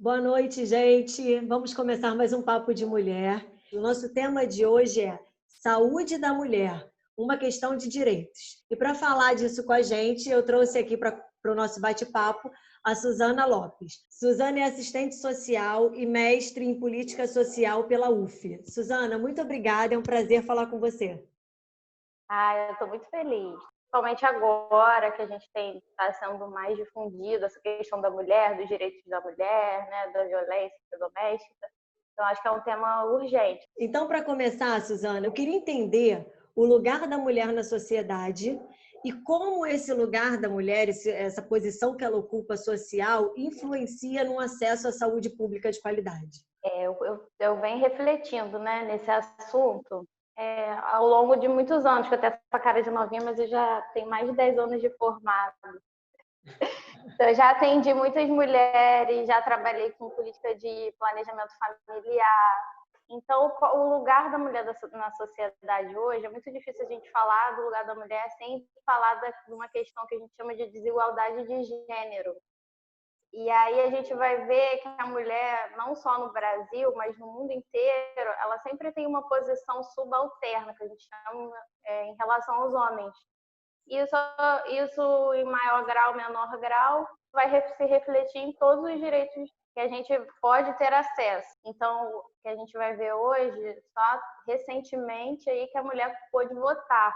Boa noite, gente. Vamos começar mais um Papo de Mulher. O nosso tema de hoje é Saúde da Mulher, uma questão de direitos. E para falar disso com a gente, eu trouxe aqui para o nosso bate-papo a Suzana Lopes. Suzana é assistente social e mestre em política social pela UF. Suzana, muito obrigada, é um prazer falar com você. Eu estou muito feliz. Principalmente agora que a gente está sendo mais difundido essa questão da mulher, dos direitos da mulher, né, da violência doméstica. Então, acho que é um tema urgente. Então, para começar, Suzana, eu queria entender o lugar da mulher na sociedade e como esse lugar da mulher, essa posição que ela ocupa social, influencia no acesso à saúde pública de qualidade. Eu venho refletindo, né, nesse assunto ao longo de muitos anos, que eu até sou a cara de novinha, mas eu já tenho mais de 10 anos de formado. Então, eu já atendi muitas mulheres, já trabalhei com política de planejamento familiar. Então, o lugar da mulher na sociedade hoje, é muito difícil a gente falar do lugar da mulher sem falar de uma questão que a gente chama de desigualdade de gênero. E aí a gente vai ver que a mulher, não só no Brasil, mas no mundo inteiro, ela sempre tem uma posição subalterna, que a gente chama em relação aos homens. Isso em maior grau, menor grau, vai se refletir em todos os direitos que a gente pode ter acesso. Então, o que a gente vai ver hoje, só recentemente aí que a mulher pôde votar,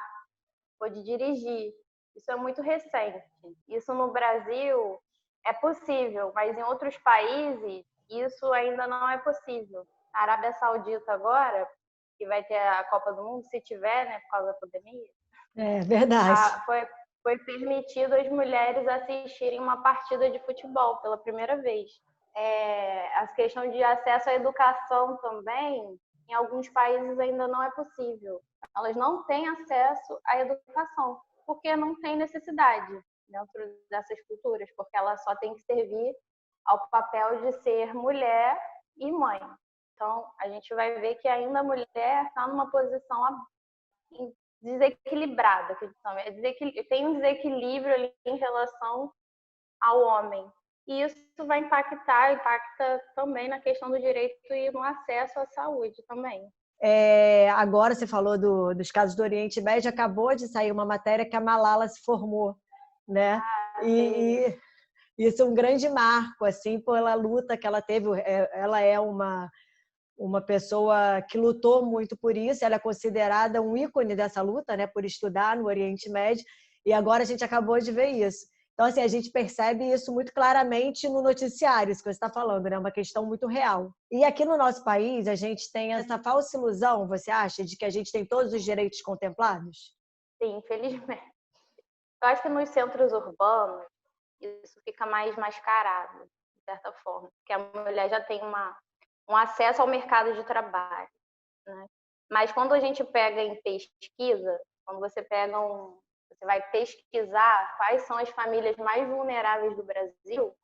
pôde dirigir. Isso é muito recente. Isso no Brasil é possível, mas em outros países isso ainda não é possível. A Arábia Saudita agora, que vai ter a Copa do Mundo, se tiver, né, por causa da pandemia, É verdade. foi permitido às mulheres assistirem uma partida de futebol pela primeira vez. A questão de acesso à educação também, em alguns países ainda não é possível. Elas não têm acesso à educação, porque não tem necessidade dentro dessas culturas, porque ela só tem que servir ao papel de ser mulher e mãe. Então, a gente vai ver que ainda a mulher está numa posição desequilibrada, que tem um desequilíbrio ali em relação ao homem. E isso impacta também na questão do direito e no acesso à saúde também. Agora você falou dos casos do Oriente Médio, acabou de sair uma matéria que a Malala se formou, né? E isso é um grande marco, assim, pela luta que ela teve. Ela é uma pessoa que lutou muito por isso, ela é considerada um ícone dessa luta, né, por estudar no Oriente Médio, e agora a gente acabou de ver isso. Então, assim, a gente percebe isso muito claramente no noticiário, isso que você está falando, né? Uma questão muito real. E aqui no nosso país, a gente tem essa falsa ilusão, você acha, de que a gente tem todos os direitos contemplados? Sim, infelizmente. Eu acho que nos centros urbanos isso fica mais mascarado, de certa forma, porque a mulher já tem um acesso ao mercado de trabalho, né? Mas quando a gente pega em pesquisa, quando você vai pesquisar quais são as famílias mais vulneráveis do Brasil,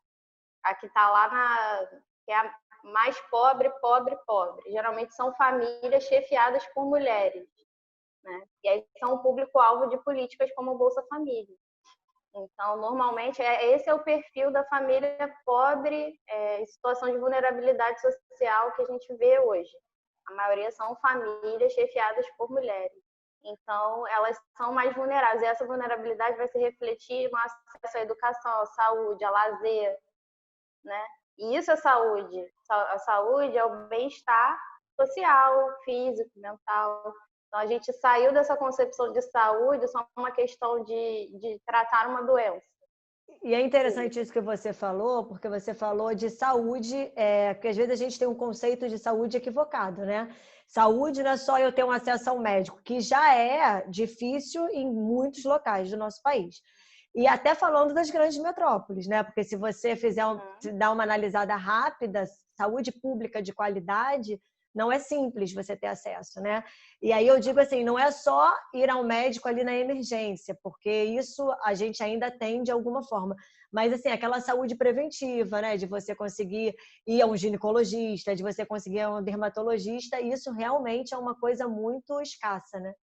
a que está lá que é a mais pobre, pobre, pobre. Geralmente são famílias chefiadas por mulheres, né? E aí são o público-alvo de políticas como o Bolsa Família. Então, normalmente, esse é o perfil da família pobre em situação de vulnerabilidade social que a gente vê hoje. A maioria são famílias chefiadas por mulheres. Então, elas são mais vulneráveis. E essa vulnerabilidade vai se refletir no acesso à educação, à saúde, ao lazer, né? E isso é saúde. A saúde é o bem-estar social, físico, mental. Então, a gente saiu dessa concepção de saúde só uma questão de tratar uma doença. E é interessante isso que você falou, porque você falou de saúde, porque às vezes a gente tem um conceito de saúde equivocado, né? Saúde não é só eu ter um acesso ao médico, que já é difícil em muitos locais do nosso país. E até falando das grandes metrópoles, né? Porque se você dar uma analisada rápida, saúde pública de qualidade, não é simples você ter acesso, né? E aí eu digo assim, não é só ir ao médico ali na emergência, porque isso a gente ainda tem de alguma forma. Mas assim, aquela saúde preventiva, né? De você conseguir ir a um ginecologista, de você conseguir ir a um dermatologista, isso realmente é uma coisa muito escassa, né?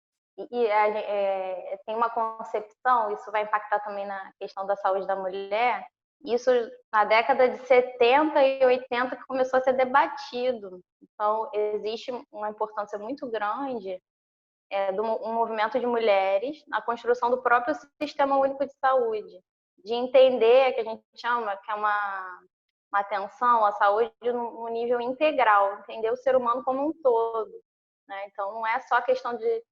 Tem uma concepção, isso vai impactar também na questão da saúde da mulher, Isso na década de 70 e 80 que começou a ser debatido. Então, existe uma importância muito grande do um movimento de mulheres na construção do próprio Sistema Único de Saúde, de entender, que a gente chama, que é uma atenção à saúde no nível integral, entender o ser humano como um todo, né? Então, não é só a questão de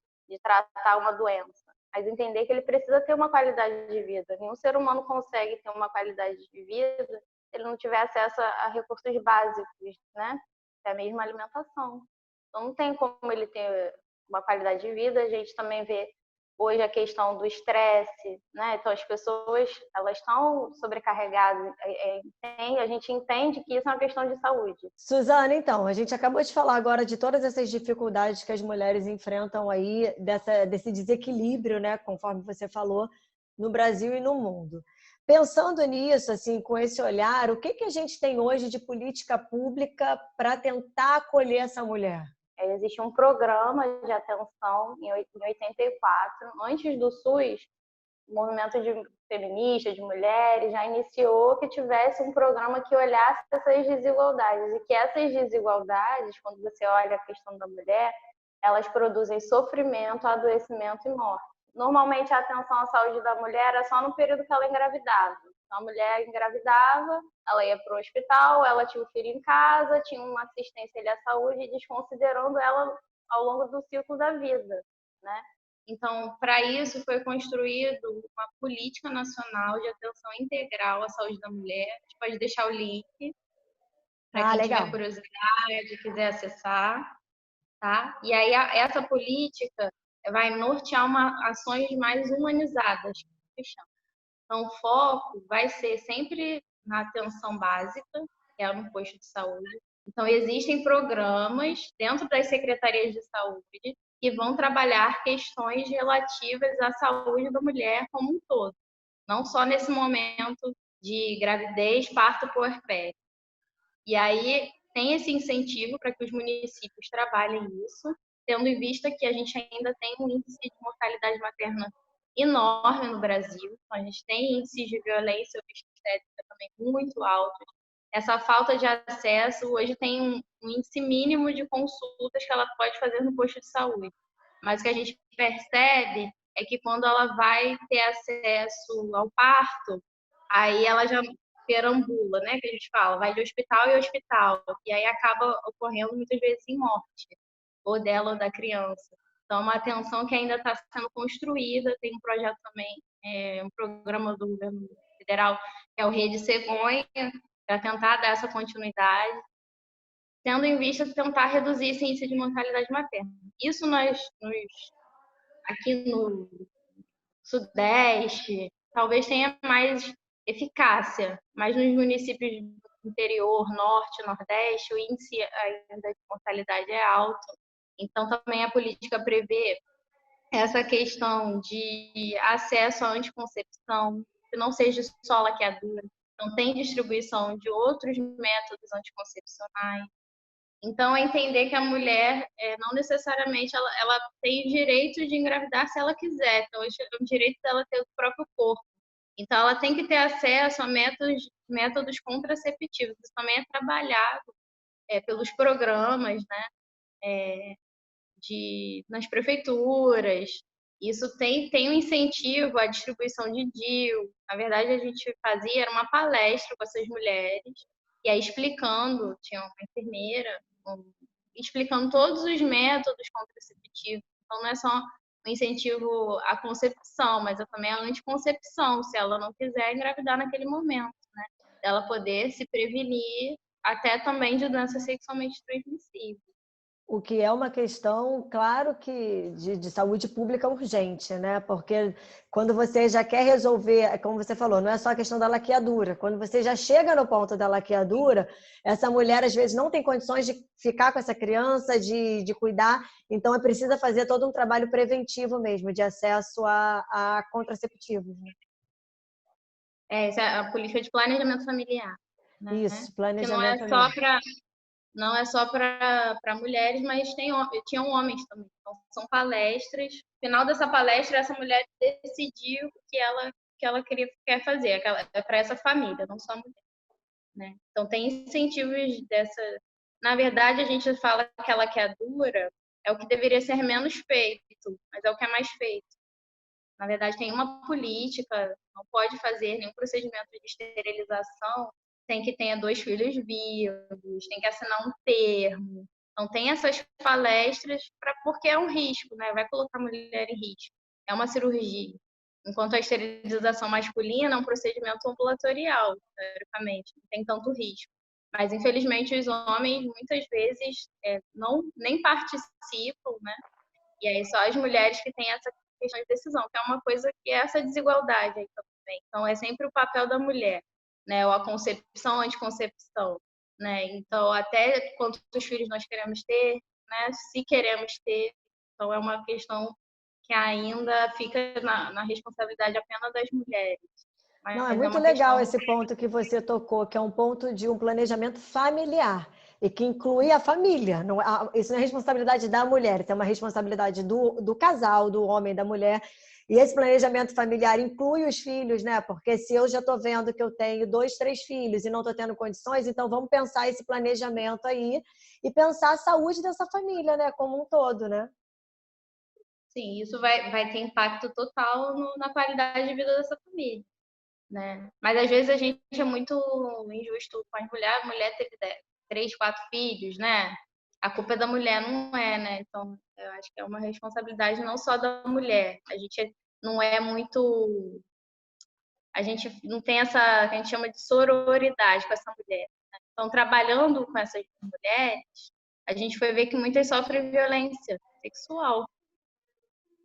tratar uma doença, mas entender que ele precisa ter uma qualidade de vida. Nenhum ser humano consegue ter uma qualidade de vida se ele não tiver acesso a recursos básicos, né? Até mesmo a alimentação. Então, não tem como ele ter uma qualidade de vida. A gente também vê hoje a questão do estresse, né? Então, as pessoas, elas estão sobrecarregadas. A gente entende que isso é uma questão de saúde. Suzana, então, a gente acabou de falar agora de todas essas dificuldades que as mulheres enfrentam aí, desse desequilíbrio, né, conforme você falou, no Brasil e no mundo. Pensando nisso, assim, com esse olhar, o que a gente tem hoje de política pública para tentar acolher essa mulher? Existe um programa de atenção em 84, antes do SUS, o movimento feminista, de mulheres, já iniciou que tivesse um programa que olhasse essas desigualdades, e que essas desigualdades, quando você olha a questão da mulher, elas produzem sofrimento, adoecimento e morte. Normalmente, a atenção à saúde da mulher é só no período que ela engravidava. Então, a mulher engravidava, ela ia para o hospital, ela tinha o filho em casa, tinha uma assistência ali à saúde, desconsiderando ela ao longo do ciclo da vida, né? Então, para isso foi construído uma política nacional de atenção integral à saúde da mulher. A gente pode deixar o link para quem legal. tiver curiosidade, quiser acessar, tá? E aí essa política vai nortear ações mais humanizadas. Então, o foco vai ser sempre na atenção básica, que é no posto de saúde. Então, existem programas dentro das secretarias de saúde que vão trabalhar questões relativas à saúde da mulher como um todo, não só nesse momento de gravidez, parto, puerpério. E aí tem esse incentivo para que os municípios trabalhem isso, tendo em vista que a gente ainda tem um índice de mortalidade materna enorme no Brasil. Então, a gente tem índices de violência obstétrica também muito altos. Essa falta de acesso, hoje tem um índice mínimo de consultas que ela pode fazer no posto de saúde. Mas o que a gente percebe é que quando ela vai ter acesso ao parto, aí ela já perambula, né, que a gente fala, vai de hospital em hospital, e aí acaba ocorrendo muitas vezes em morte, ou dela ou da criança. Então, uma atenção que ainda está sendo construída, tem um projeto também, um programa do governo federal, que é o Rede Cegonha, para tentar dar essa continuidade, tendo em vista tentar reduzir esse índice de mortalidade materna. Isso aqui no Sudeste, talvez tenha mais eficácia, mas nos municípios do interior, Norte, Nordeste, o índice ainda de mortalidade é alto. Então, também a política prevê essa questão de acesso à anticoncepção, que não seja só laqueadura, não tem distribuição de outros métodos anticoncepcionais. Então, é entender que a mulher, não necessariamente, ela tem o direito de engravidar se ela quiser. Então, é o direito dela ter o próprio corpo. Então, ela tem que ter acesso a métodos contraceptivos. Isso também é trabalhado pelos programas, né, nas prefeituras. Isso tem um incentivo à distribuição de DIU. Na verdade, a gente fazia era uma palestra com essas mulheres, e aí explicando, tinha uma enfermeira, explicando todos os métodos contraceptivos. Então, não é só um incentivo à concepção, mas também à anticoncepção, se ela não quiser engravidar naquele momento, né? Ela poder se prevenir até também de doenças sexualmente transmissíveis. O que é uma questão, claro que de saúde pública urgente, né? Porque quando você já quer resolver, como você falou, não é só a questão da laqueadura. Quando você já chega no ponto da laqueadura, essa mulher às vezes não tem condições de ficar com essa criança, de cuidar, então é preciso fazer todo um trabalho preventivo mesmo, de acesso a contraceptivos. Né? Essa é a política de planejamento familiar. Né? Isso, que planejamento familiar. Não é só para mulheres, mas tinham homens também. Então, são palestras. No final dessa palestra, essa mulher decidiu que ela que ela quer fazer, para essa família, não só a mulher, né? Então tem incentivos dessa. Na verdade, a gente fala que ela que é dura, é o que deveria ser menos feito, mas é o que é mais feito. Na verdade, tem uma política, não pode fazer nenhum procedimento de esterilização sem que tenha 2 filhos vivos, tem que assinar um termo. Então, tem essas palestras porque é um risco, né? Vai colocar a mulher em risco. É uma cirurgia. Enquanto a esterilização masculina é um procedimento ambulatorial, teoricamente, não tem tanto risco. Mas, infelizmente, os homens, muitas vezes, nem participam, né? E aí só as mulheres que têm essa questão de decisão, que é uma coisa que é essa desigualdade aí também. Então, é sempre o papel da mulher, né? Ou a concepção, a anticoncepção, né? Então, até quantos filhos nós queremos ter, né? Se queremos ter. Então, é uma questão que ainda fica na responsabilidade apenas das mulheres. Não, é Mas é muito uma legal questão. esse ponto que você tocou, que é um ponto de um planejamento familiar e que inclui a família. Não, isso não é responsabilidade da mulher, isso é uma responsabilidade do casal, do homem, da mulher. E esse planejamento familiar inclui os filhos, né? Porque se eu já estou vendo que eu tenho 2, 3 filhos e não estou tendo condições, então vamos pensar esse planejamento aí e pensar a saúde dessa família, né? Como um todo, né? Sim, isso vai ter impacto total na qualidade de vida dessa família. Né? Mas às vezes a gente é muito injusto com as mulheres. A mulher teve 3, 4 filhos, né? A culpa é da mulher, não é, né? Então, eu acho que é uma responsabilidade não só da mulher. A gente não é muito. A gente não tem essa que a gente chama de sororidade com essa mulher. Né? Então, trabalhando com essas mulheres, a gente foi ver que muitas sofrem violência sexual.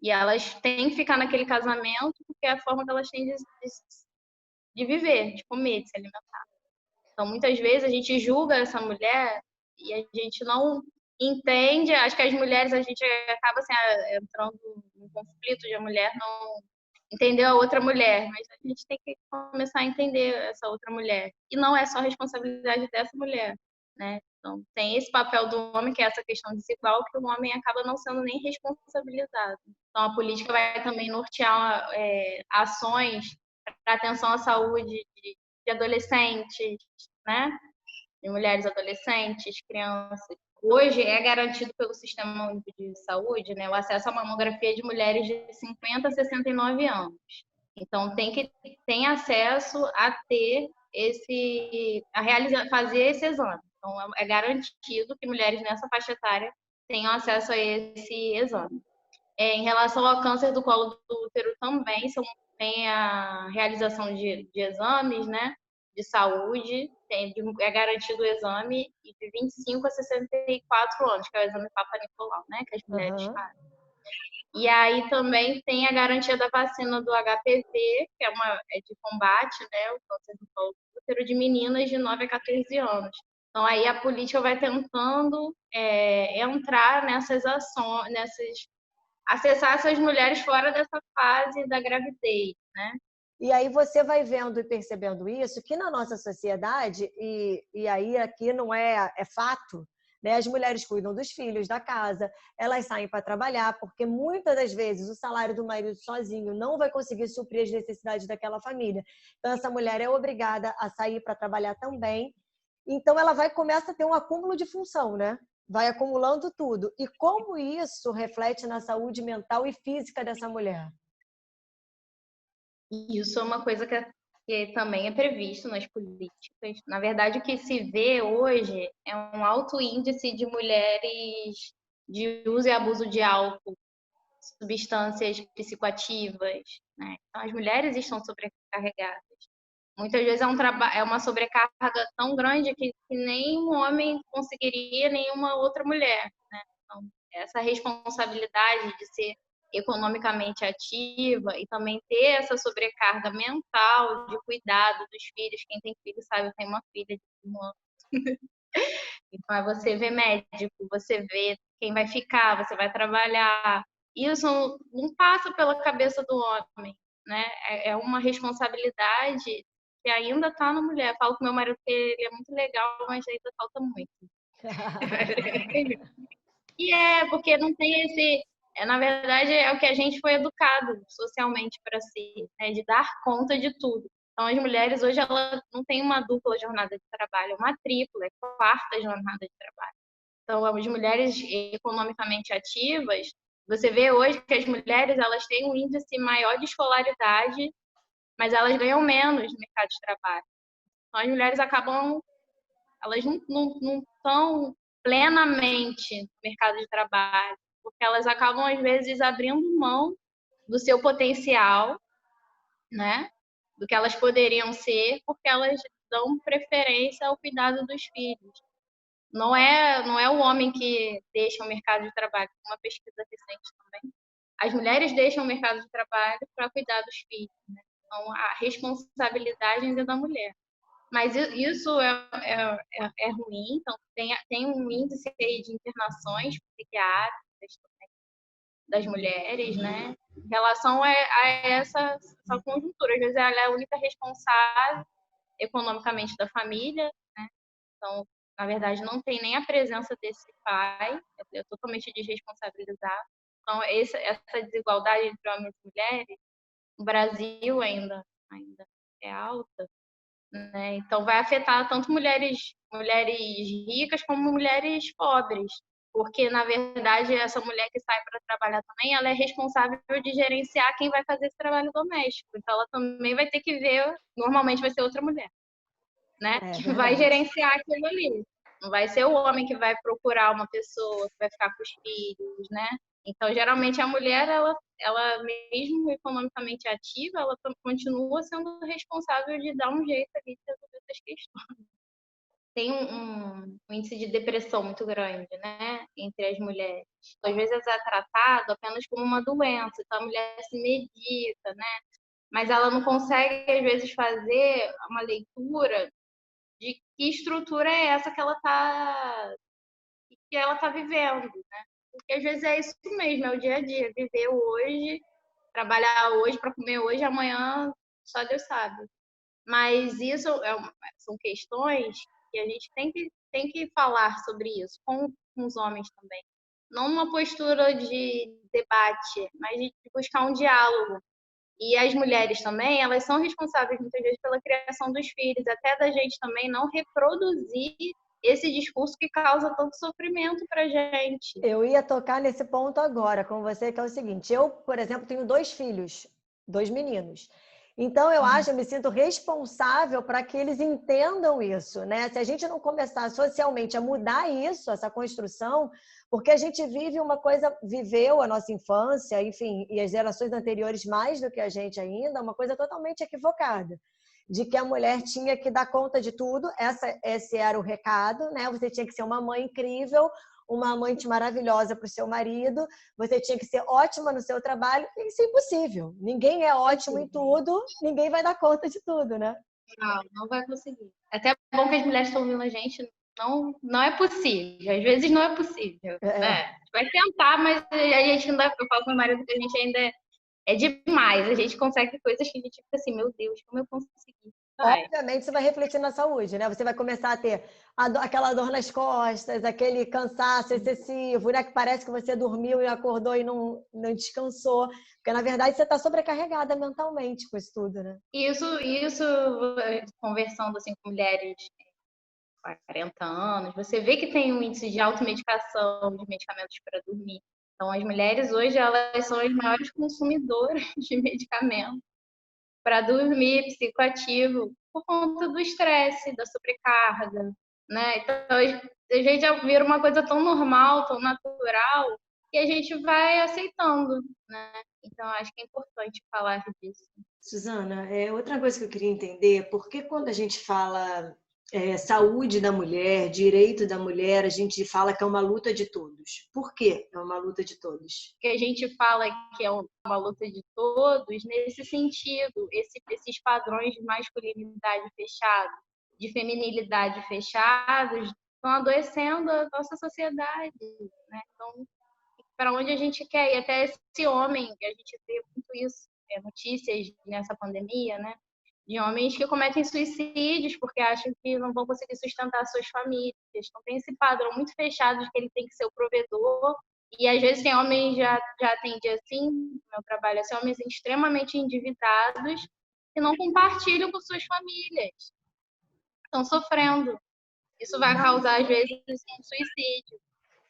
E elas têm que ficar naquele casamento porque é a forma que elas têm de viver, de comer, de se alimentar. Então, muitas vezes a gente julga essa mulher e a gente não entende. Acho que as mulheres, a gente acaba assim, entrando num conflito de a mulher não entender a outra mulher, mas a gente tem que começar a entender essa outra mulher. E não é só responsabilidade dessa mulher, né? Então, tem esse papel do homem, que é essa questão desigual, que o homem acaba não sendo nem responsabilizado. Então, a política vai também nortear ações para atenção à saúde de adolescentes, né? De mulheres adolescentes, crianças. Hoje é garantido pelo Sistema Único de Saúde, né, o acesso à mamografia de mulheres de 50 a 69 anos. Então tem acesso a ter fazer esse exame. Então é garantido que mulheres nessa faixa etária tenham acesso a esse exame. Em relação ao câncer do colo do útero também tem a realização de exames, né, de saúde, é garantido o exame de 25 a 64 anos, que é o exame Papa Nicolau, né, que as mulheres Uhum. fazem. E aí também tem a garantia da vacina do HPV, que é de combate, né, o câncer do colo do útero de meninas de 9 a 14 anos. Então aí a política vai tentando entrar nessas ações, acessar essas mulheres fora dessa fase da gravidez, né? E aí você vai vendo e percebendo isso, que na nossa sociedade, e aí aqui não é fato, né? As mulheres cuidam dos filhos, da casa, elas saem para trabalhar, porque muitas das vezes o salário do marido sozinho não vai conseguir suprir as necessidades daquela família. Então, essa mulher é obrigada a sair para trabalhar também. Então, ela começa a ter um acúmulo de função, né? Vai acumulando tudo. E como isso reflete na saúde mental e física dessa mulher? Isso é uma coisa que também é previsto nas políticas. Na verdade, o que se vê hoje é um alto índice de mulheres de uso e abuso de álcool, substâncias psicoativas, né? Então, as mulheres estão sobrecarregadas. Muitas vezes é uma sobrecarga tão grande que nem um homem conseguiria, nenhuma outra mulher, né? Então, essa responsabilidade de ser economicamente ativa e também ter essa sobrecarga mental de cuidado dos filhos. Quem tem filho sabe, eu tenho uma filha de 1 ano. Então, é você ver médico, você vê quem vai ficar, você vai trabalhar. Isso não passa pela cabeça do homem, né? É uma responsabilidade que ainda está na mulher. Eu falo com meu marido que ele é muito legal, mas ainda falta muito. E porque não tem na verdade, é o que a gente foi educado socialmente para ser, né, de dar conta de tudo. Então, as mulheres hoje elas não têm uma dupla jornada de trabalho, é uma tripla, é quarta jornada de trabalho. Então, as mulheres economicamente ativas, você vê hoje que as mulheres elas têm um índice maior de escolaridade, mas elas ganham menos no mercado de trabalho. Então, as mulheres acabam, elas não estão plenamente no mercado de trabalho, porque elas acabam, às vezes, abrindo mão do seu potencial, né? Do que elas poderiam ser, porque elas dão preferência ao cuidado dos filhos. Não é o homem que deixa o mercado de trabalho, uma pesquisa recente também. As mulheres deixam o mercado de trabalho para cuidar dos filhos, né? Então, a responsabilidade ainda é da mulher. Mas isso é ruim, então tem um índice aí de internações psiquiátricas das mulheres, né? Em relação a essa conjuntura. Às vezes ela é a única responsável economicamente da família, né? Então, na verdade, não tem nem a presença desse pai, é totalmente desresponsabilizado. Então, essa desigualdade entre homens e mulheres, no Brasil ainda é alta, né? Então, vai afetar tanto mulheres ricas como mulheres pobres, porque, na verdade, essa mulher que sai para trabalhar também, ela é responsável de gerenciar quem vai fazer esse trabalho doméstico. Então, ela também vai ter que ver, normalmente vai ser outra mulher, né? Que vai gerenciar aquilo ali. Não vai ser o homem que vai procurar uma pessoa que vai ficar com os filhos, né? Então, geralmente, a mulher, ela mesmo economicamente ativa, ela continua sendo responsável de dar um jeito ali de resolver essas questões. Tem um índice de depressão muito grande, né? Entre as mulheres. Às vezes é tratado apenas como uma doença, então a mulher se medica, né? Mas ela não consegue, às vezes, fazer uma leitura de que estrutura é essa que ela tá vivendo, né? Porque às vezes é isso mesmo, é o dia a dia, viver hoje, trabalhar hoje para comer hoje, amanhã só Deus sabe. Mas isso são questões que a gente tem que falar sobre isso com os homens também. Não uma postura de debate, mas de buscar um diálogo. E as mulheres também, elas são responsáveis muitas vezes pela criação dos filhos, até da gente também não reproduzir esse discurso que causa tanto sofrimento para gente. Eu ia tocar nesse ponto agora com você, que é o seguinte: eu, por exemplo, tenho 2 filhos, 2 meninos. Então, eu me sinto responsável para que eles entendam isso, né? Se a gente não começar socialmente a mudar isso, essa construção, porque a gente vive uma coisa, viveu a nossa infância, enfim, e as gerações anteriores mais do que a gente ainda, uma coisa totalmente equivocada, de que a mulher tinha que dar conta de tudo, esse era o recado, né? Você tinha que ser uma mãe incrível, uma amante maravilhosa para o seu marido, você tinha que ser ótima no seu trabalho. Isso é impossível. Ninguém é ótimo em tudo, ninguém vai dar conta de tudo, né? Não vai conseguir. Até é bom que as mulheres estão ouvindo a gente, não é possível. Às vezes não é possível. Né? A gente vai tentar, mas a gente ainda, eu falo com meu marido que a gente ainda é demais. A gente consegue coisas que a gente fica assim, meu Deus, como eu consegui? Obviamente, isso vai refletir na saúde, né? Você vai começar a ter aquela dor nas costas, aquele cansaço excessivo, né? Que parece que você dormiu e acordou e não descansou. Porque, na verdade, você está sobrecarregada mentalmente com isso tudo, né? Isso, conversando assim com mulheres de 40 anos, você vê que tem um índice de automedicação de medicamentos para dormir. Então, as mulheres hoje, elas são as maiores consumidoras de medicamentos para dormir, psicoativo, por conta do estresse, da sobrecarga, né? Então, a gente já vira uma coisa tão normal, tão natural, que a gente vai aceitando, né? Então, acho que é importante falar disso. Suzana, outra coisa que eu queria entender, por que quando a gente fala saúde da mulher, direito da mulher, a gente fala que é uma luta de todos? Por que é uma luta de todos? Que a gente fala que é uma luta de todos nesse sentido, esses padrões de masculinidade fechado, de feminilidade fechados, estão adoecendo a nossa sociedade, né? Então, para onde a gente quer ir? Até esse homem, que a gente vê muito isso, notícias nessa pandemia, né? De homens que cometem suicídios porque acham que não vão conseguir sustentar suas famílias. Então, tem esse padrão muito fechado de que ele tem que ser o provedor E às vezes tem homens, já atendi assim, meu trabalho assim, homens extremamente endividados que não compartilham com suas famílias, estão sofrendo. Isso vai Não, causar, às vezes, um suicídio,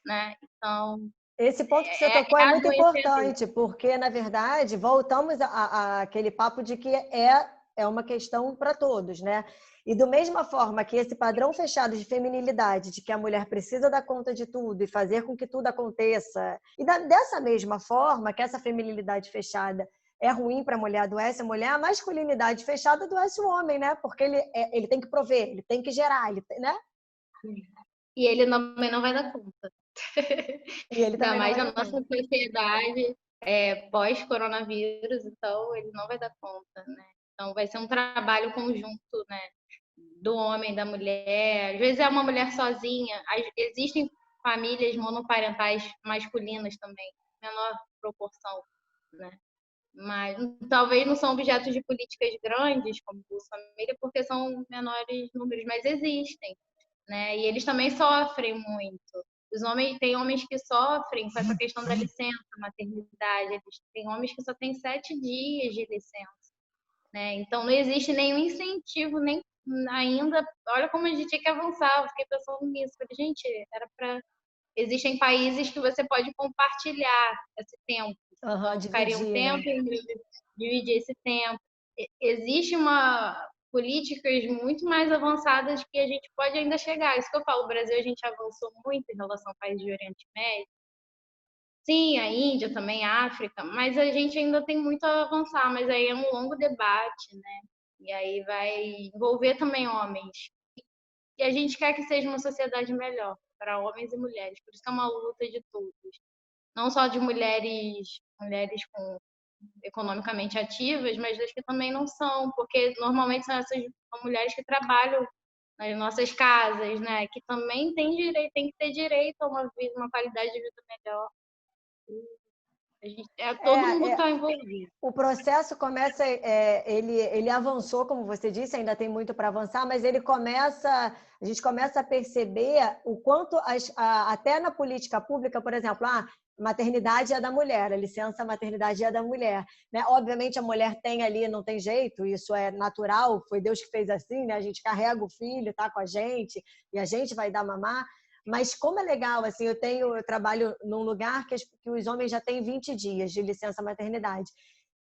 né? Então, esse ponto que você é tocou é muito adoecedor. importante, porque, na verdade, voltamos àquele papo de que é uma questão para todos, né? E do mesma forma que esse padrão fechado de feminilidade, de que a mulher precisa dar conta de tudo e fazer com que tudo aconteça, e dessa mesma forma que essa feminilidade fechada é ruim para a mulher, adoece a mulher, a masculinidade fechada adoece o homem, né? Porque ele tem que prover, ele tem que gerar, né? E ele também não vai dar conta. E ele Ainda também não mais vai na dar nossa conta. sociedade pós-coronavírus, então ele não vai dar conta, né? Então vai ser um trabalho conjunto, né? Do homem, da mulher. Às vezes é uma mulher sozinha. Existem famílias monoparentais masculinas também, menor proporção, né? Mas talvez não são objetos de políticas grandes, como Bolsa Família, porque são menores números, mas existem, né? E eles também sofrem muito. Tem homens que sofrem com essa questão da licença, maternidade. Tem homens que só têm 7 dias de licença, né? Então não existe nenhum incentivo, nem ainda. Olha como a gente tinha que avançar. Eu fiquei pensando nisso. Falei, gente, era para. Existem países que você pode compartilhar esse tempo. Uhum, Então, ficaria um dividir, tempo né? e dividir esse tempo. Existe uma políticas muito mais avançadas que a gente pode ainda chegar. Isso que eu falo, o Brasil a gente avançou muito em relação ao país de Oriente Médio. Sim, a Índia também, a África, mas a gente ainda tem muito a avançar, mas aí é um longo debate, né? E aí vai envolver também homens. E a gente quer que seja uma sociedade melhor para homens e mulheres, por isso que é uma luta de todos. Não só de mulheres economicamente ativas, mas das que também não são, porque normalmente são essas mulheres que trabalham nas nossas casas, né? Que também tem que ter direito a uma vida, uma qualidade de vida melhor. Todo mundo É, está envolvido. o processo começa, ele avançou, como você disse, ainda tem muito para avançar, mas a gente começa a perceber o quanto, até na política pública, por exemplo, maternidade é da mulher, a licença maternidade é da mulher, né? Obviamente a mulher tem ali, não tem jeito, isso é natural, foi Deus que fez assim, né? A gente carrega o filho, tá com a gente, e a gente vai dar mamar. Mas como é legal, assim, eu trabalho num lugar que os homens já têm 20 dias de licença maternidade.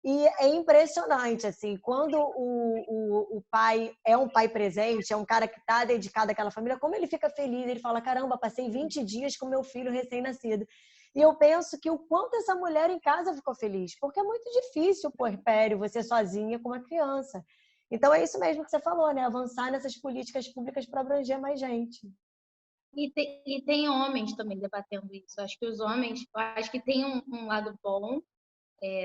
E é impressionante, assim, quando o pai é um pai presente, é um cara que está dedicado àquela família, como ele fica feliz, ele fala, caramba, passei 20 dias com meu filho recém-nascido. E eu penso que o quanto essa mulher em casa ficou feliz, porque é muito difícil o puerpério, você sozinha com uma criança. Então é isso mesmo que você falou, né? Avançar nessas políticas públicas para abranger mais gente. E tem homens também debatendo isso. Acho que os homens, eu acho que tem um lado bom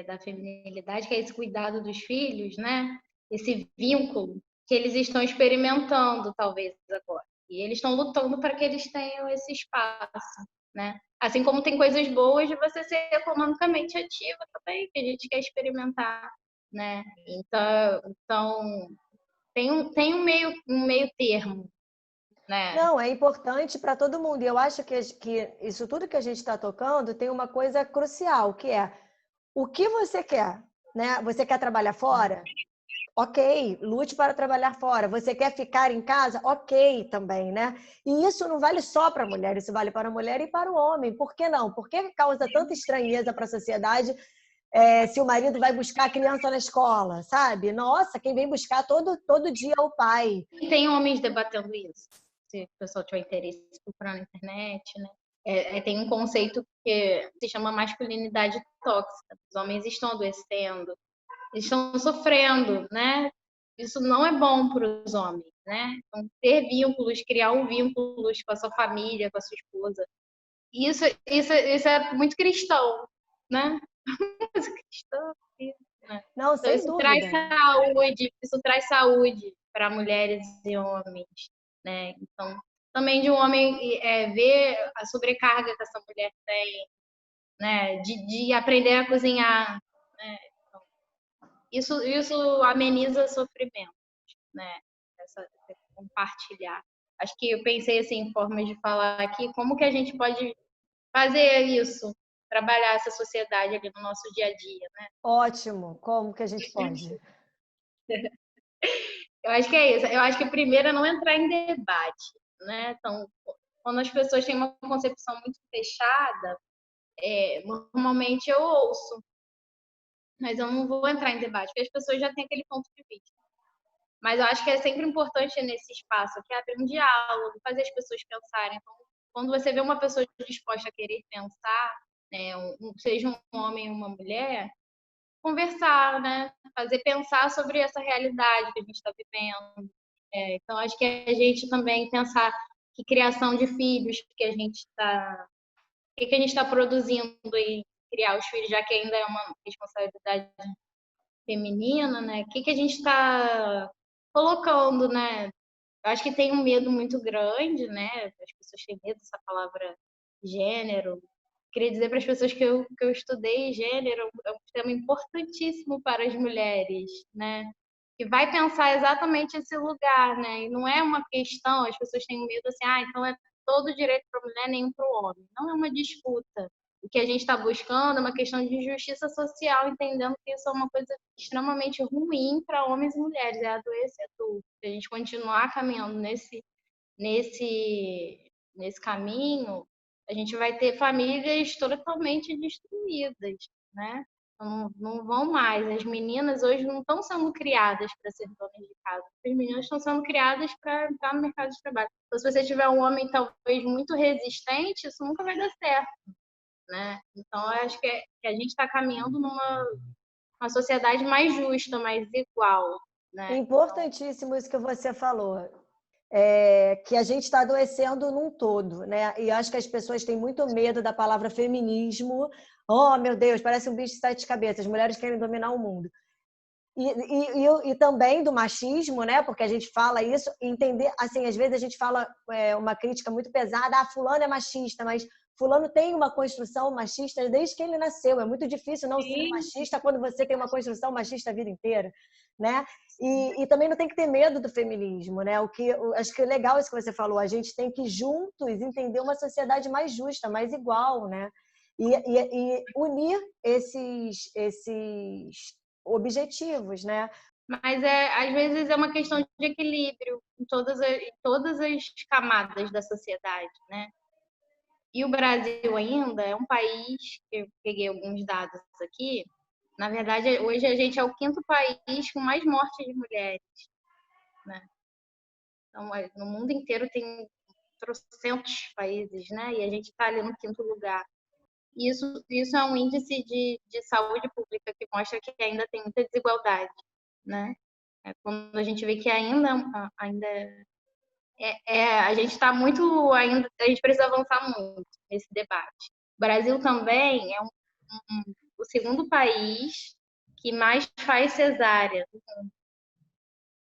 da feminilidade, que é esse cuidado dos filhos, né? Esse vínculo que eles estão experimentando, talvez, agora. E eles estão lutando para que eles tenham esse espaço, né? Assim como tem coisas boas de você ser economicamente ativa também, que a gente quer experimentar, né? Então tem um meio termo, né? Não, é importante para todo mundo. E eu acho que isso tudo que a gente está tocando tem uma coisa crucial, que é o que você quer, né? Você quer trabalhar fora? Ok, lute para trabalhar fora. Você quer ficar em casa? Ok também, né? E isso não vale só para a mulher, isso vale para a mulher e para o homem. Por que não? Por que causa tanta estranheza para a sociedade se o marido vai buscar a criança na escola, sabe? Nossa, quem vem buscar todo dia é o pai. E tem homens debatendo isso. Se o pessoal tiver interesse, procurar na internet, né? Tem um conceito que se chama masculinidade tóxica. Os homens estão adoecendo, eles estão sofrendo, né? Isso não é bom para os homens, né? Então, ter vínculos, criar um vínculo com a sua família, com a sua esposa. Isso é muito cristão, né? Muito cristão, né? Não, Então, sem dúvida. isso traz saúde para mulheres e homens, né? Então, também de um homem ver a sobrecarga que essa mulher tem, né? De aprender a cozinhar, né? Então, isso ameniza sofrimento, né? Esse compartilhar. Acho que eu pensei assim, em formas de falar aqui, como que a gente pode fazer isso, trabalhar essa sociedade ali no nosso dia a dia, né? Ótimo. Como que a gente pode? Eu acho que é isso. Eu acho que primeiro é não entrar em debate, né? Então, quando as pessoas têm uma concepção muito fechada, normalmente eu ouço, mas eu não vou entrar em debate, porque as pessoas já têm aquele ponto de vista. Mas eu acho que é sempre importante nesse espaço que abrir um diálogo, fazer as pessoas pensarem. Então, quando você vê uma pessoa disposta a querer pensar, né, seja um homem ou uma mulher, conversar, né, fazer pensar sobre essa realidade que a gente está vivendo. Então, acho que a gente também pensar que criação de filhos, que a gente está, o que a gente está produzindo e criar os filhos, já que ainda é uma responsabilidade feminina, né? O que a gente está colocando, né? Eu acho que tem um medo muito grande, né? As pessoas têm medo dessa palavra gênero. Queria dizer para as pessoas que eu estudei gênero é um tema importantíssimo para as mulheres, né? Que vai pensar exatamente esse lugar, né? E não é uma questão, as pessoas têm medo assim, então é todo direito para a mulher, nenhum para o homem. Não é uma disputa. O que a gente está buscando é uma questão de justiça social, entendendo que isso é uma coisa extremamente ruim para homens e mulheres, é adoecedor. Se a gente continuar caminhando nesse caminho, a gente vai ter famílias totalmente destruídas, né? Não vão mais. As meninas hoje não estão sendo criadas para ser donas de casa. As meninas estão sendo criadas para entrar no mercado de trabalho. Então, se você tiver um homem talvez muito resistente, isso nunca vai dar certo, né? Então, eu acho que a gente está caminhando uma sociedade mais justa, mais igual, né? Importantíssimo isso que você falou. Que a gente está adoecendo num todo, né? E acho que as pessoas têm muito medo da palavra feminismo. Oh, meu Deus, parece um bicho de sete cabeças. As mulheres querem dominar o mundo. E também do machismo, né? Porque a gente fala isso, e entender, assim, às vezes a gente fala uma crítica muito pesada, fulano é machista, mas fulano tem uma construção machista desde que ele nasceu. É muito difícil não ser machista quando você tem uma construção machista a vida inteira, né? E também não tem que ter medo do feminismo, né? Acho que é legal isso que você falou. A gente tem que juntos entender uma sociedade mais justa, mais igual, né? E unir esses objetivos, né? Mas às vezes é uma questão de equilíbrio em todas as camadas da sociedade, né? E o Brasil ainda é um país, eu peguei alguns dados aqui, na verdade, hoje a gente é o quinto país com mais mortes de mulheres, né? Então, no mundo inteiro tem trocentos países, né? E a gente está ali no quinto lugar. E isso é um índice de saúde pública que mostra que ainda tem muita desigualdade, né? Quando a gente vê que ainda a gente está muito ainda, a gente precisa avançar muito nesse debate. O Brasil também é o segundo país que mais faz cesárea,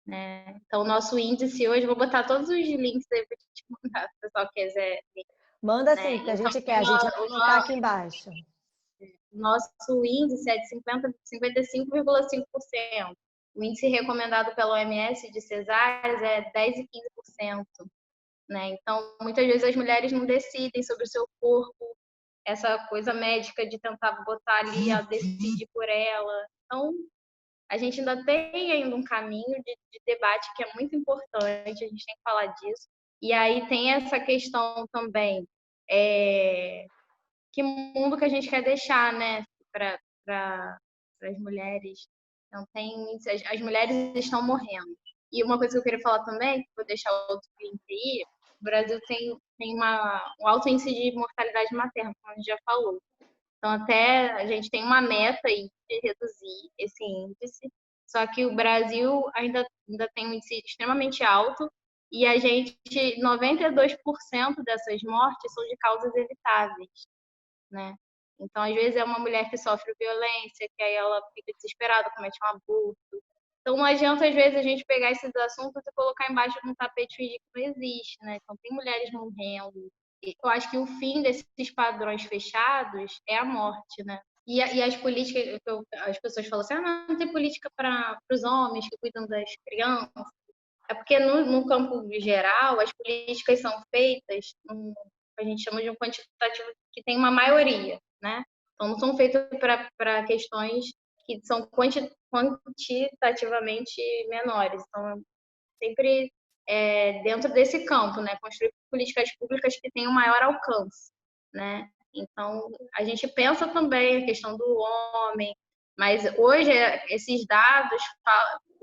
né? Então, o nosso índice hoje, vou botar todos os links aí para te mandar, se o pessoal quiser ver, Manda né? sim, porque a Então, gente quer, a gente vai colocar aqui embaixo. o nosso índice é de 55,5%. O índice recomendado pela OMS de cesáreas é 10 e 15%. Né? Então, muitas vezes as mulheres não decidem sobre o seu corpo, essa coisa médica de tentar botar ali, a decidir por ela. Então, a gente ainda tem ainda um caminho de debate que é muito importante, a gente tem que falar disso. E aí tem essa questão também, que mundo que a gente quer deixar, né, para as mulheres. Então, as mulheres estão morrendo. E uma coisa que eu queria falar também, vou deixar outro link aí, o Brasil tem um alto índice de mortalidade materna, como a gente já falou. Então, até a gente tem uma meta aí de reduzir esse índice, só que o Brasil ainda tem um índice extremamente alto e 92% dessas mortes são de causas evitáveis, né? Então, às vezes, é uma mulher que sofre violência, que aí ela fica desesperada, comete um aborto. Então, não adianta, às vezes, a gente pegar esses assuntos e colocar embaixo de um tapete e fingir que não existe, né? Então, tem mulheres morrendo. Eu acho que o fim desses padrões fechados é a morte, né? E as políticas, as pessoas falam assim, não tem política para os homens que cuidam das crianças. É porque no campo geral, as políticas são feitas, a gente chama de um quantitativo que tem uma maioria, né? Então, não são feitas para questões que são quantitativamente menores. Então, sempre dentro desse campo, né? Construir políticas públicas que tenham maior alcance, né? Então, a gente pensa também a questão do homem, mas hoje esses dados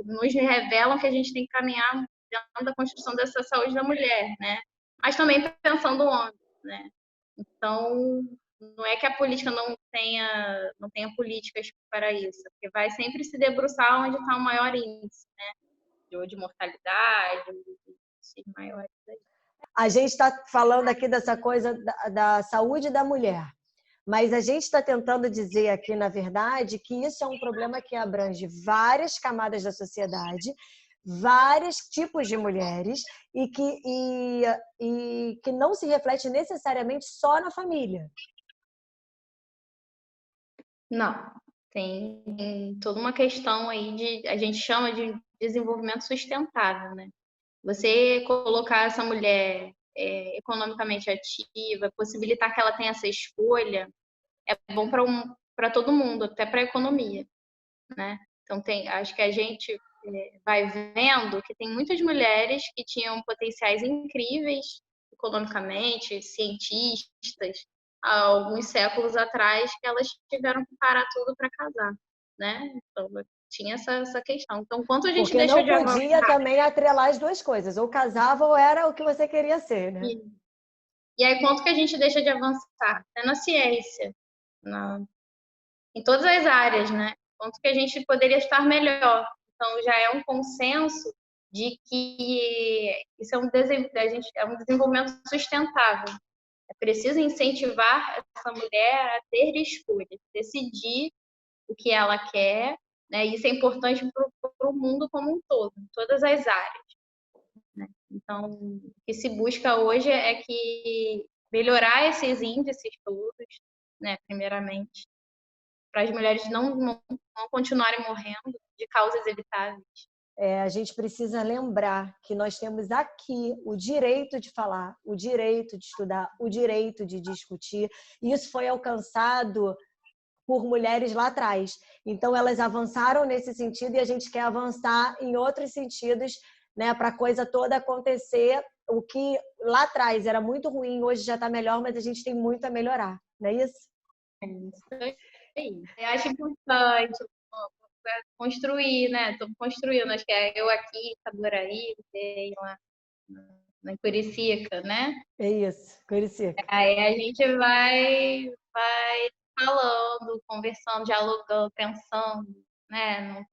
nos revelam que a gente tem que caminhar dentro da construção dessa saúde da mulher, né? Mas também pensando o homem, né? Então, não é que a política não tenha políticas para isso, porque vai sempre se debruçar onde está o maior índice, né? De mortalidade, de maiores. A gente está falando aqui dessa coisa da saúde da mulher, mas a gente está tentando dizer aqui, na verdade, que isso é um problema que abrange várias camadas da sociedade, vários tipos de mulheres e que não se reflete necessariamente só na família. Não, tem toda uma questão aí a gente chama de desenvolvimento sustentável, né? Você colocar essa mulher economicamente ativa, possibilitar que ela tenha essa escolha, é bom para todo mundo, até para a economia, né? Então, acho que a gente vai vendo que tem muitas mulheres que tinham potenciais incríveis economicamente, cientistas, há alguns séculos atrás, que elas tiveram que parar tudo para casar, né? Então, tinha essa questão. Então, quanto a gente Porque deixa não de podia avançar... também atrelar as duas coisas, ou casava ou era o que você queria ser, né? E aí, quanto que a gente deixa de avançar? Até na ciência, em todas as áreas, né? Quanto que a gente poderia estar melhor. Então, já é um consenso de que isso é um desenvolvimento sustentável. É preciso incentivar essa mulher a ter escolha, decidir o que ela quer, né? Isso é importante para o mundo como um todo, em todas as áreas, né? Então, o que se busca hoje é que melhorar esses índices todos, né? Primeiramente, para as mulheres não continuarem morrendo de causas evitáveis. A gente precisa lembrar que nós temos aqui o direito de falar, o direito de estudar, o direito de discutir. E isso foi alcançado por mulheres lá atrás. Então, elas avançaram nesse sentido e a gente quer avançar em outros sentidos, né, para a coisa toda acontecer. O que lá atrás era muito ruim, hoje já está melhor, mas a gente tem muito a melhorar, não é isso? É isso aí. Eu acho importante construir, né? Estou construindo, acho que eu aqui, Itaboraí, tem lá na Curicica, né? É isso, Curicica. Aí a gente vai falando, conversando, dialogando, pensando, né?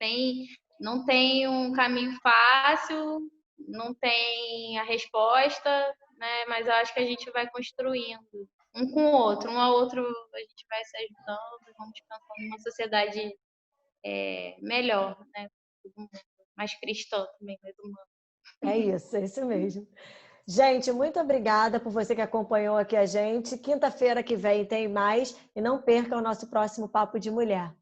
Não tem um caminho fácil, não tem a resposta, né? Mas eu acho que a gente vai construindo um com o outro, um ao outro a gente vai se ajudando, vamos pensando numa sociedade melhor, né? Mais cristã também, mais humana. É isso mesmo. Gente, muito obrigada por você que acompanhou aqui a gente. Quinta-feira que vem tem mais e não perca o nosso próximo Papo de Mulher.